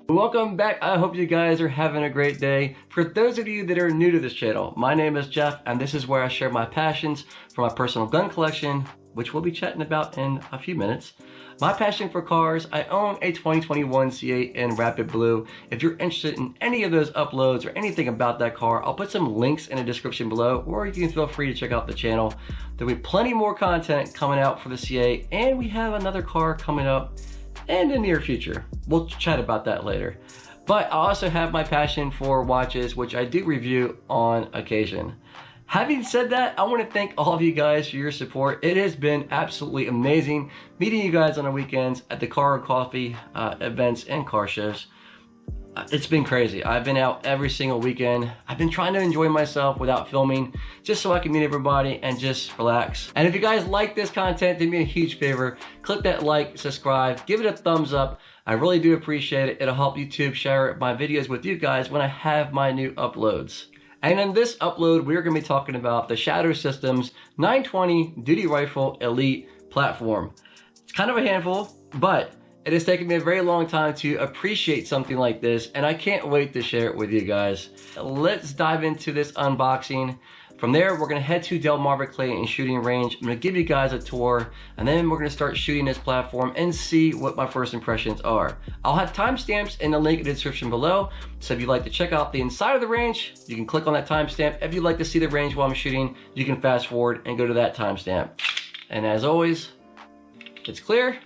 Welcome back. I hope you guys are having a great day. For those of you that are new to this channel, my name is Jeff, and this is where I share my passions for my personal gun collection, which we'll be chatting about in a few minutes. My passion for cars. I own a 2021 C8 in Rapid Blue. If you're interested in any of those uploads or anything about that car, I'll put some links in the description below, or you can feel free to check out the channel. There'll be plenty more content coming out for the C8, and we have another car coming up in the near future. We'll chat about that later. But I also have my passion for watches, which I do review on occasion. Having said that, I want to thank all of you guys for your support. It has been absolutely amazing meeting you guys on the weekends at the car and coffee events and car shows. It's been crazy. I've been out every single weekend. I've been trying to enjoy myself without filming, just so I can meet everybody and just relax. And if you guys like this content, do me a huge favor. Click that like, subscribe, give it a thumbs up. I really do appreciate it. It'll help YouTube share my videos with you guys when I have my new uploads. And in this upload, we're going to be talking about the Shadow Systems 920 Duty Rifle Elite platform. It's kind of a handful, but it has taken me a very long time to appreciate something like this, and I can't wait to share it with you guys. Let's dive into this unboxing. From there, we're going to head to Del Mar Clayton shooting range. I'm going to give you guys a tour, and then we're going to start shooting this platform and see what my first impressions are. I'll have timestamps in the link in the description below, so if you'd like to check out the inside of the range, you can click on that timestamp. If you'd like to see the range while I'm shooting, you can fast forward and go to that timestamp. And as always, it's clear.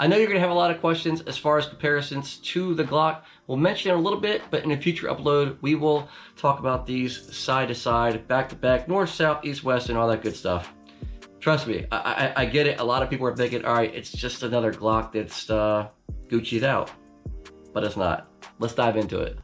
I know you're going to have a lot of questions as far as comparisons to the Glock. We'll mention it a little bit, but in a future upload, we will talk about these side to side, back to back, north, south, east, west, and all that good stuff. Trust me, I get it. A lot of people are thinking, all right, it's just another Glock that's Gucci'd out, but it's not. Let's dive into it.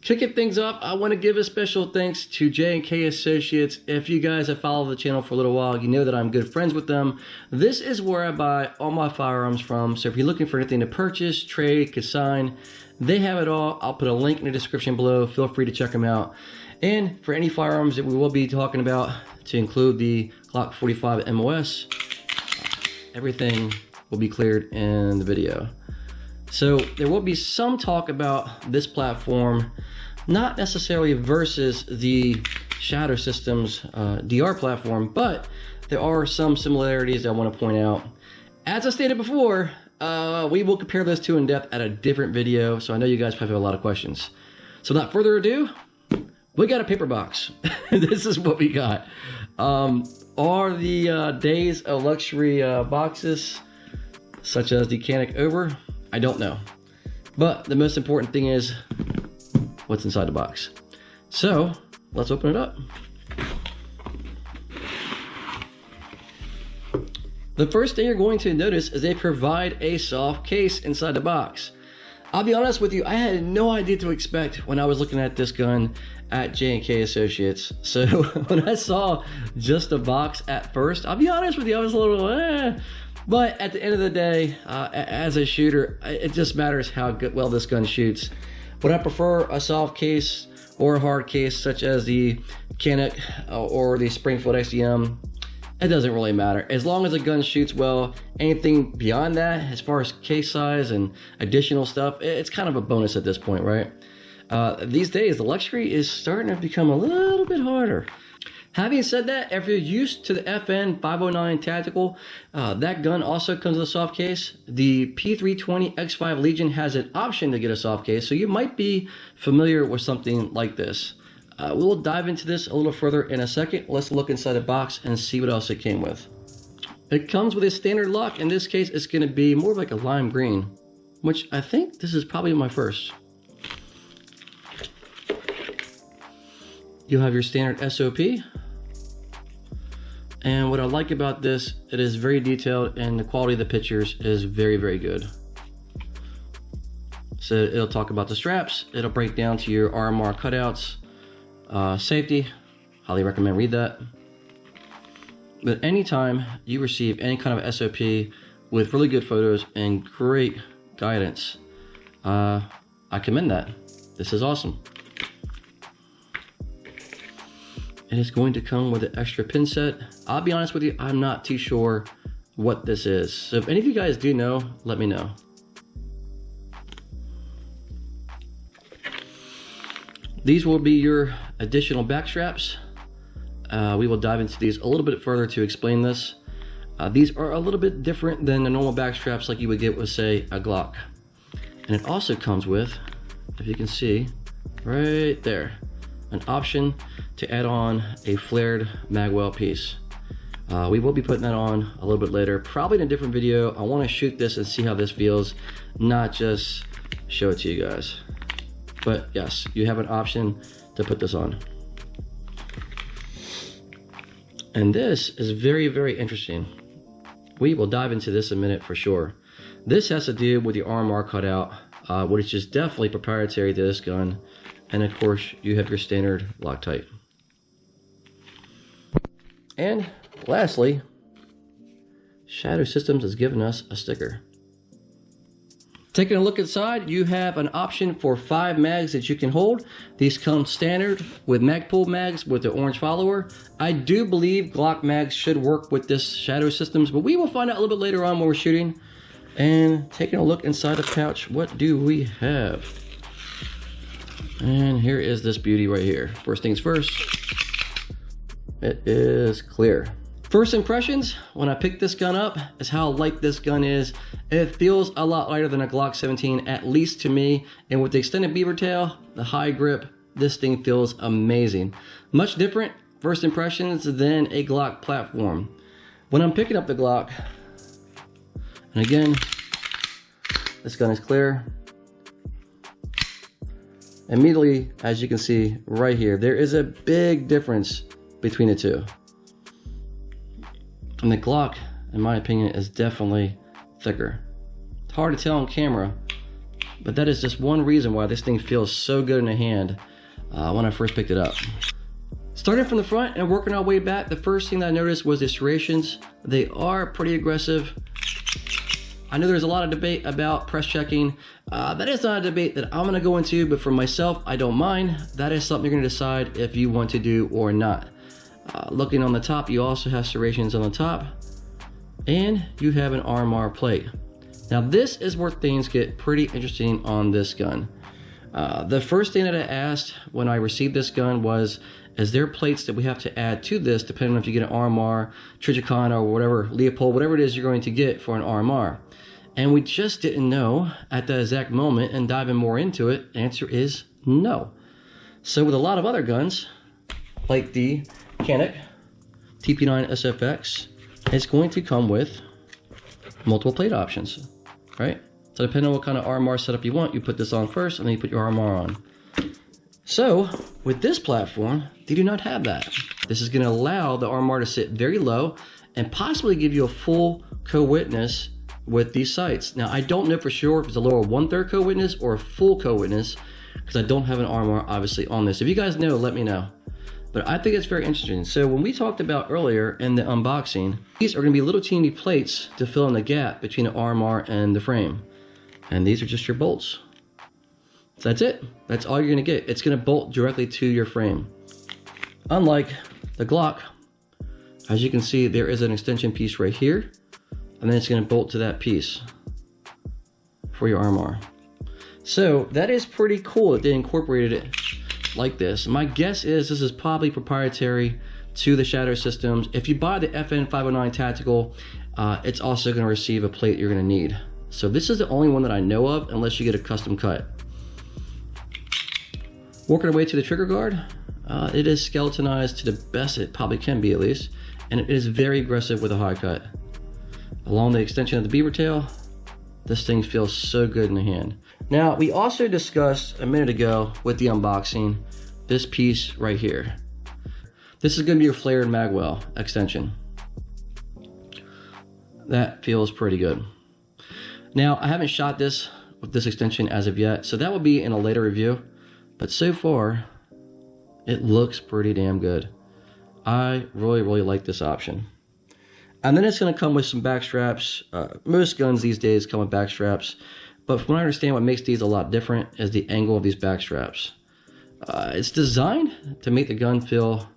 Kicking things off, I want to give a special thanks to J&K Associates. If you guys have followed the channel for a little while, you know that I'm good friends with them. This is where I buy all my firearms from. So if you're looking for anything to purchase, trade, consign, they have it all. I'll put a link in the description below. Feel free to check them out. And for any firearms that we will be talking about, to include the Glock 45 MOS, everything will be cleared in the video. So there will be some talk about this platform, not necessarily versus the Shadow Systems DR platform, but there are some similarities I want to point out. As I stated before, we will compare those two in depth at a different video, so I know you guys probably have a lot of questions. So without further ado, we got a paper box. This is what we got. Are the Days of Luxury boxes, such as the Canic over? I don't know. But the most important thing is what's inside the box. So let's open it up. The first thing you're going to notice is they provide a soft case inside the box. I'll be honest with you, I had no idea what to expect when I was looking at this gun at J&K Associates. So when I saw just a box at first, I'll be honest with you, I was a little But at the end of the day, as a shooter, it just matters how well this gun shoots. Would I prefer a soft case or a hard case such as the Canic or the Springfield XDM? It doesn't really matter. As long as the gun shoots well, anything beyond that, as far as case size and additional stuff, it's kind of a bonus at this point, right? These days, the luxury is starting to become a little bit harder. Having said that, if you're used to the FN 509 Tactical, that gun also comes with a soft case. The P320 X5 Legion has an option to get a soft case, so you might be familiar with something like this. We'll dive into this a little further in a second. Let's look inside the box and see what else it came with. It comes with a standard lock. In this case, it's going to be more like a lime green, which I think this is probably my first. You'll have your standard SOP. And what I like about this, it is very detailed and the quality of the pictures is very, very good. So it'll talk about the straps. It'll break down to your RMR cutouts, safety. Highly recommend read that. But anytime you receive any kind of SOP with really good photos and great guidance, I commend that. This is awesome. And it's going to come with an extra pin set. I'll be honest with you, I'm not too sure what this is. So if any of you guys do know, let me know. These will be your additional back straps. We will dive into these a little bit further to explain this. These are a little bit different than the normal back straps like you would get with, say, a Glock. And it also comes with, if you can see, right there, an option to add on a flared magwell piece. We will be putting that on a little bit later, probably in a different video. I want to shoot this and see how this feels, not just show it to you guys. But yes, you have an option to put this on. And this is very, very interesting. We will dive into this in a minute for sure. This has to do with the RMR cutout, which is definitely proprietary to this gun. And of course, you have your standard Loctite. And lastly, Shadow Systems has given us a sticker. Taking a look inside, you have an option for 5 mags that you can hold. These come standard with Magpul mags with the orange follower. I do believe Glock mags should work with this Shadow Systems, but we will find out a little bit later on when we're shooting. And taking a look inside the pouch, what do we have? And here is this beauty right here. First things first, it is clear. First impressions when I picked this gun up is how light this gun is. It feels a lot lighter than a Glock 17, at least to me. And with the extended beaver tail, the high grip, this thing feels amazing. Much different first impressions than a Glock platform. When I'm picking up the Glock, and again, this gun is clear. Immediately, as you can see right here, there is a big difference between the two. And the Glock, in my opinion, is definitely thicker. It's hard to tell on camera, but that is just one reason why this thing feels so good in the hand when I first picked it up. Starting from the front and working our way back, the first thing that I noticed was the serrations. They are pretty aggressive. I know there's a lot of debate about press checking. That is not a debate that I'm gonna go into, but for myself, I don't mind. That is something you're gonna decide if you want to do or not. Looking on the top, you also have serrations on the top, and you have an RMR plate. Now this is where things get pretty interesting on this gun. The first thing that I asked when I received this gun was, is there plates that we have to add to this depending on if you get an RMR, Trijicon, or whatever, Leopold, whatever it is you're going to get for an RMR. And we just didn't know at that exact moment, and diving more into it, the answer is no. So with a lot of other guns, like the Canik TP9 SFX, it's going to come with multiple plate options, right? So depending on what kind of RMR setup you want, you put this on first and then you put your RMR on. So with this platform, they do not have that. This is going to allow the RMR to sit very low and possibly give you a full co-witness with these sights. Now I don't know for sure if it's a lower 1/3 co-witness or a full co-witness, because I don't have an RMR obviously on this. If you guys know, let me know. But I think it's very interesting. So when we talked about earlier in the unboxing, these are going to be little teeny plates to fill in the gap between the RMR and the frame. And these are just your bolts. So that's it. That's all you're going to get. It's going to bolt directly to your frame. Unlike the Glock, as you can see, there is an extension piece right here. And then it's going to bolt to that piece for your RMR. So that is pretty cool that they incorporated it like this. My guess is this is probably proprietary to the Shadow Systems. If you buy the FN509 Tactical, it's also going to receive a plate you're going to need. So this is the only one that I know of, unless you get a custom cut. Working our way to the trigger guard, it is skeletonized to the best it probably can be, at least, and it is very aggressive with a high cut. Along the extension of the beaver tail, this thing feels so good in the hand. Now, we also discussed a minute ago with the unboxing, this piece right here. This is going to be your flared magwell extension. That feels pretty good. Now, I haven't shot this with this extension as of yet, so that will be in a later review. But so far, it looks pretty damn good. I really, really like this option. And then it's going to come with some back straps. Most guns these days come with back straps. But from what I understand, what makes these a lot different is the angle of these back straps. It's designed to make the gun feel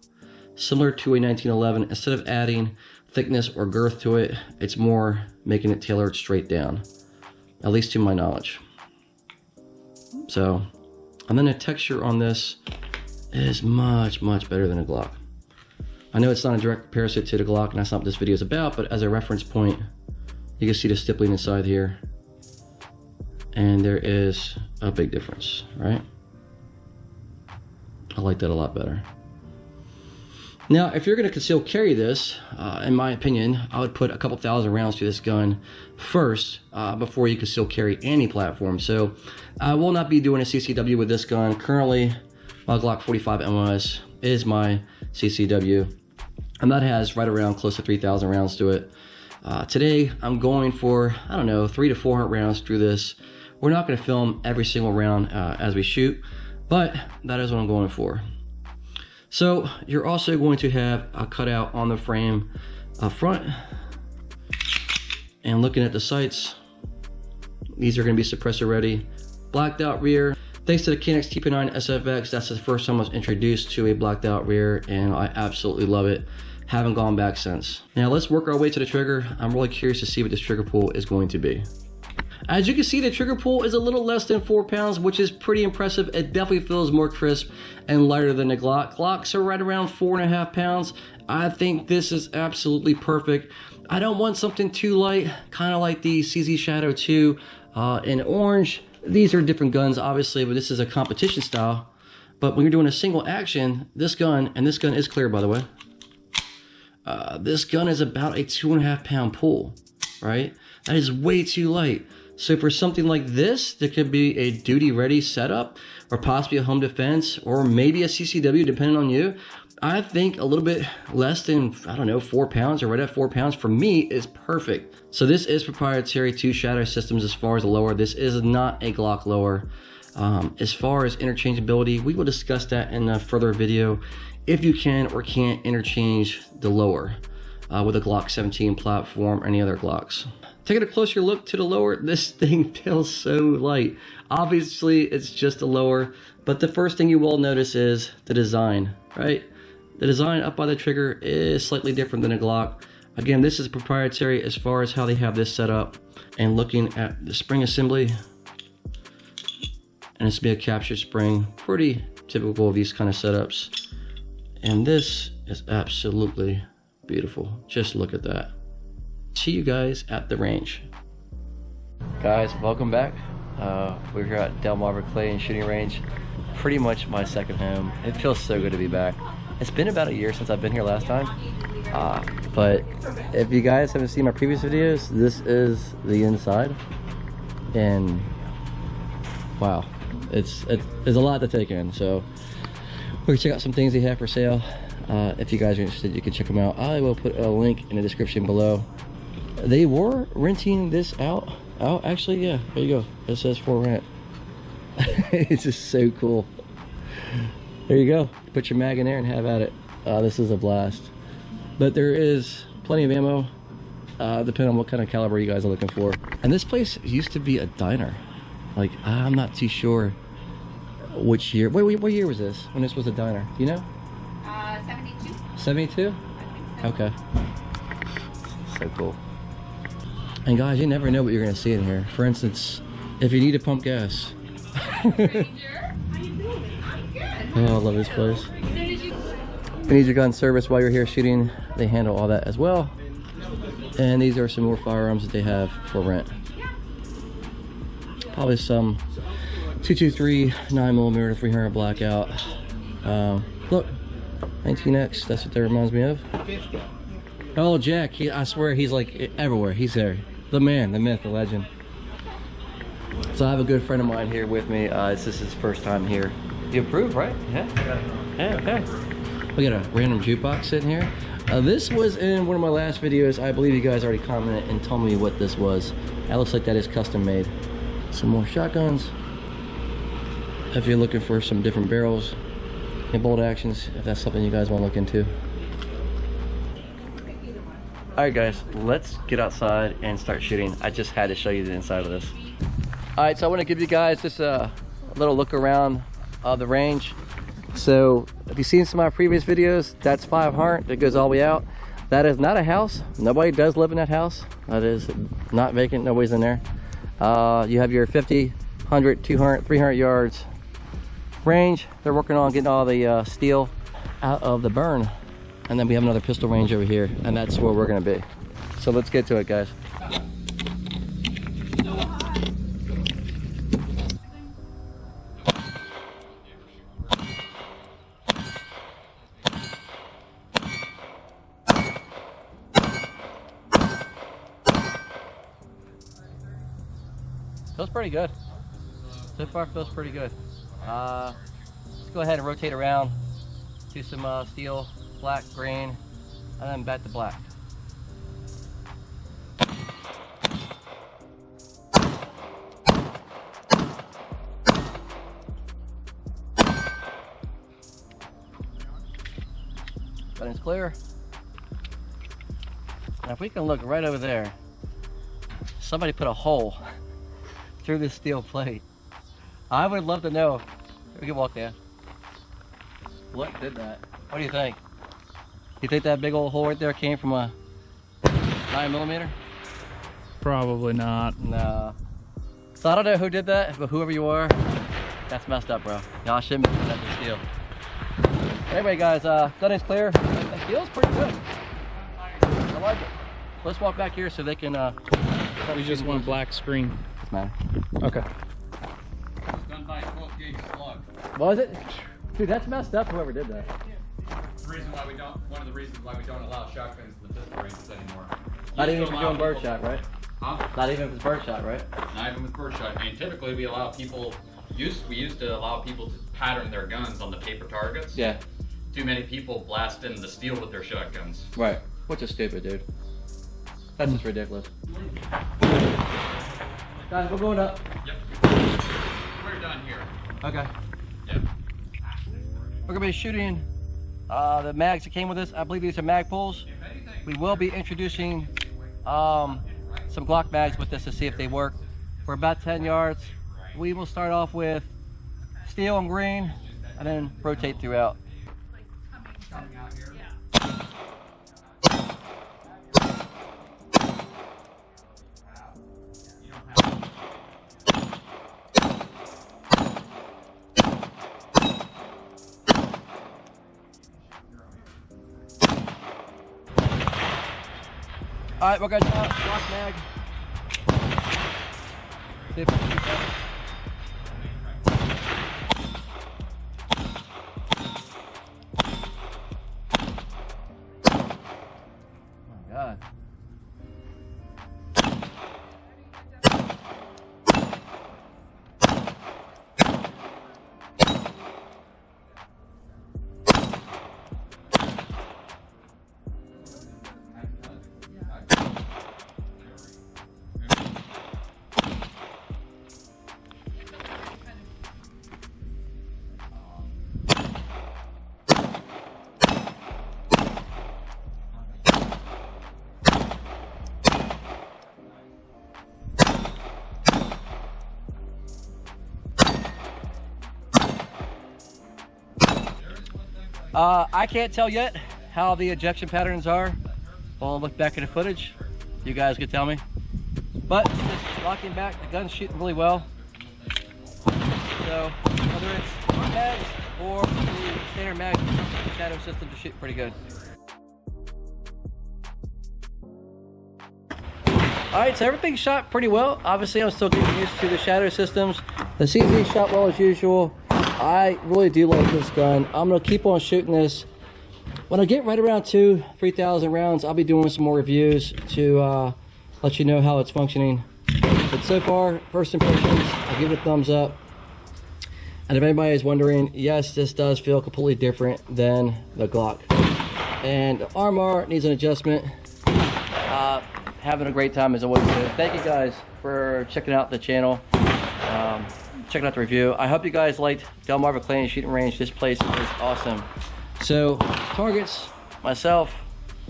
similar to a 1911. Instead of adding thickness or girth to it, it's more making it tailored straight down. At least to my knowledge. So, and then the texture on this is much better than a Glock. I know it's not a direct comparison to the Glock, and that's not what this video is about, but as a reference point, you can see the stippling inside here, and there is a big difference, right? I like that a lot better. Now, if you're going to conceal carry this, in my opinion, I would put a couple thousand rounds to this gun first before you conceal carry any platform. So I will not be doing a CCW with this gun. Currently, my Glock 45 MOS is my CCW, and that has right around close to 3,000 rounds to it. Today, I'm going for, I don't know, 300 to 400 rounds through this. We're not going to film every single round as we shoot, but that is what I'm going for. So you're also going to have a cutout on the frame up front. And looking at the sights, these are going to be suppressor ready. Blacked out rear. Thanks to the Canex TP9 SFX, that's the first time I was introduced to a blacked out rear, and I absolutely love it. Haven't gone back since. Now let's work our way to the trigger. I'm really curious to see what this trigger pull is going to be. As you can see, the trigger pull is a little less than 4 pounds, which is pretty impressive. It definitely feels more crisp and lighter than the Glock. Glocks are right around 4.5 pounds. I think this is absolutely perfect. I don't want something too light, kind of like the CZ Shadow 2 in orange. These are different guns, obviously, but this is a competition style. But when you're doing a single action, this gun, and this gun is clear, by the way, this gun is about a 2.5 pound pull, right? That is way too light. So for something like this, there could be a duty ready setup, or possibly a home defense, or maybe a CCW, depending on you. I think a little bit less than, I don't know, 4 pounds, or right at 4 pounds for me is perfect. So this is proprietary to Shadow Systems as far as the lower. This is not a Glock lower. As far as interchangeability, we will discuss that in a further video. If you can or can't interchange the lower with a Glock 17 platform or any other Glocks. Taking a closer look to the lower, this thing feels so light. Obviously, it's just a lower, but the first thing you will notice is the design, right? The design up by the trigger is slightly different than a Glock. Again, this is proprietary as far as how they have this set up. And looking at the spring assembly, and it's be a captured spring, pretty typical of these kind of setups. And this is absolutely beautiful. Just look at that. See you guys at the range. Guys, welcome back. We're here at Del Mar Clay Shooting Range. Pretty much my second home. It feels so good to be back. It's been about a year since I've been here last time. But if you guys haven't seen my previous videos, this is the inside. And wow, it's a lot to take in. So we're gonna check out some things they have for sale. If you guys are interested, you can check them out. I will put a link in the description below. They were renting this out. Actually, yeah, there you go. It says for rent. It's just so cool. There you go. Put your mag in there and have at it. This is a blast. But there is plenty of ammo, depending on what kind of caliber you guys are looking for. And this place used to be a diner. Like, I'm not too sure which year. Wait, what year was this? When this was a diner? Do you know? 72. 72? I think so. Okay. So cool. And guys, you never know what you're gonna see in here. For instance, if you need to pump gas. Stranger, how you doing? I'm good. Oh, I love this place. If you need your gun service while you're here shooting, they handle all that as well. And these are some more firearms that they have for rent. Probably some 223 9mm 300 blackout. Look, 19X. That's what that reminds me of. Oh, Jack. I swear he's like everywhere. He's there. The man, the myth, the legend. So I have a good friend of mine here with me. This is his first time here. You approve, right? Yeah. Yeah. Okay. We got a random jukebox sitting here. This was in one of my last videos. I believe you guys already commented and told me what this was. That looks like that is custom made. Some more shotguns. If you're looking for some different barrels and bolt actions, if that's something you guys want to look into. Alright guys, let's get outside and start shooting. I just had to show you the inside of this. Alright, so I want to give you guys just a little look around the range. So if you've seen some of my previous videos, that's 500 that goes all the way out. That is not a house. Nobody does live in that house. That is not vacant. Nobody's in there. You have your 50, 100, 200, 300 yards range. They're working on getting all the steel out of the burn. And then we have another pistol range over here, and that's where we're gonna be. So let's get to it, guys. Feels pretty good. So far feels pretty good. Let's go ahead and rotate around. Do some steel, black, green, and then back to black. Button's clear. Now if we can look right over there, somebody put a hole through this steel plate. I would love to know. We can walk there. What did that? What do you think? You think that big old hole right there came from a 9mm? Probably not. No. So I don't know who did that, but whoever you are, that's messed up, bro. Y'all shouldn't be putting that in steel. Anyway, guys, gun is clear. It feels pretty good. I like it. Let's walk back here so they can. We just want black screen. Doesn't matter. Okay. Done by 12 gauge slug. Was it? Dude, that's messed up. Whoever did that. One of the reasons why we don't allow shotguns in the pistol ranges anymore. Not even if you're doing birdshot, right? Huh? Not even if it's birdshot, right? Not even with birdshot. I mean, typically we allow people. We used to allow people to pattern their guns on the paper targets. Yeah. Too many people blast in the steel with their shotguns. Right. Which is stupid, dude. That's just ridiculous. Guys, we're going up. Yep. We're done here. Okay. Yep. We're gonna be shooting the mags that came with this. I believe these are mag pulls. We will be introducing some Glock mags with this to see if they work. We're about 10 yards. We will start off with steel and green and then rotate throughout. All right, we're gonna try Glock mag. See if we can keep that. Oh my God. I can't tell yet how the ejection patterns are. I'll look back at the footage. You guys can tell me. But just locking back, the gun's shooting really well. So whether it's mags or the standard mag shadow systems are shooting pretty good. Alright, so everything shot pretty well. Obviously I'm still getting used to the shadow systems. The CZ shot well as usual. I really do like this gun. I'm gonna keep on shooting this. When I get right around 2,000-3,000 rounds, I'll be doing some more reviews to let you know how it's functioning. But so far, first impressions, I give it a thumbs up. And if anybody is wondering, yes, this does feel completely different than the Glock. And the RMR needs an adjustment. Having a great time as always. Thank you guys for checking out the channel. Checking out the review. I hope you guys liked Delmarva Clan Shooting Range. This place is awesome. So, targets, myself,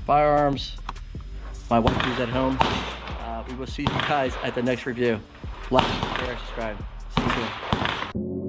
firearms, my wife who's at home. We will see you guys at the next review. Like, share, subscribe. See you soon.